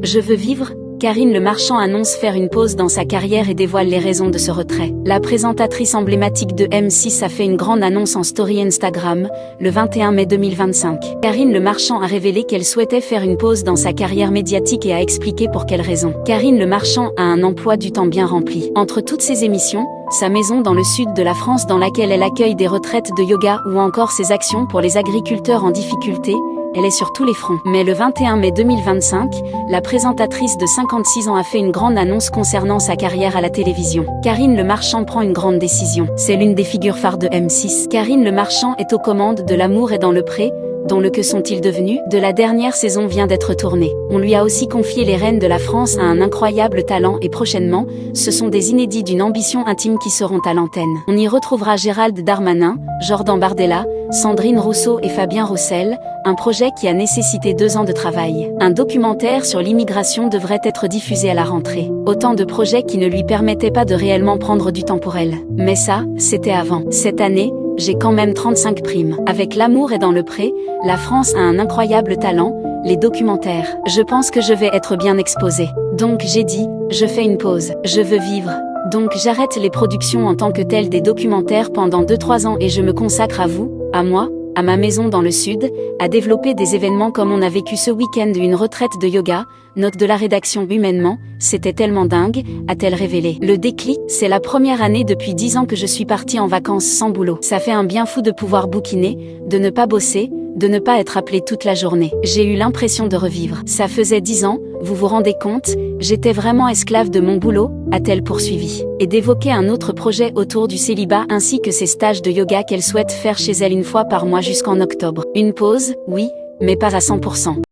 Je veux vivre. Karine Le Marchand annonce faire une pause dans sa carrière et dévoile les raisons de ce retrait. La présentatrice emblématique de M6 a fait une grande annonce en story Instagram, le 21 mai 2025. Karine Le Marchand a révélé qu'elle souhaitait faire une pause dans sa carrière médiatique et a expliqué pour quelles raisons. Karine Le Marchand a un emploi du temps bien rempli. Entre toutes ses émissions, sa maison dans le sud de la France dans laquelle elle accueille des retraites de yoga ou encore ses actions pour les agriculteurs en difficulté, elle est sur tous les fronts. Mais le 21 mai 2025, la présentatrice de 56 ans a fait une grande annonce concernant sa carrière à la télévision. Karine Le Marchand prend une grande décision. C'est l'une des figures phares de M6. Karine Le Marchand est aux commandes de L'amour est dans le pré, dont le Que sont-ils devenus de la dernière saison vient d'être tourné. On lui a aussi confié les rênes de la France à un incroyable talent et prochainement, ce sont des inédits d'une ambition intime qui seront à l'antenne. On y retrouvera Gérald Darmanin, Jordan Bardella, Sandrine Rousseau et Fabien Roussel, un projet qui a nécessité 2 ans de travail. Un documentaire sur l'immigration devrait être diffusé à la rentrée. Autant de projets qui ne lui permettaient pas de réellement prendre du temps pour elle. Mais ça, c'était avant. Cette année, j'ai quand même 35 primes. Avec L'amour est dans le pré, la France a un incroyable talent, les documentaires. Je pense que je vais être bien exposée. Donc j'ai dit, je fais une pause. Je veux vivre. Donc j'arrête les productions en tant que telles des documentaires pendant 2-3 ans et je me consacre à vous, à moi, à ma maison dans le sud, à développer des événements comme on a vécu ce week-end une retraite de yoga, note de la rédaction humainement, c'était tellement dingue, a-t-elle révélé. Le déclic, c'est la première année depuis 10 ans que je suis partie en vacances sans boulot. Ça fait un bien fou de pouvoir bouquiner, de ne pas bosser, de ne pas être appelée toute la journée. J'ai eu l'impression de revivre. Ça faisait 10 ans, vous vous rendez compte, j'étais vraiment esclave de mon boulot, a-t-elle poursuivi. Et d'évoquer un autre projet autour du célibat ainsi que ses stages de yoga qu'elle souhaite faire chez elle une fois par mois jusqu'en octobre. Une pause, oui, mais pas à 100%.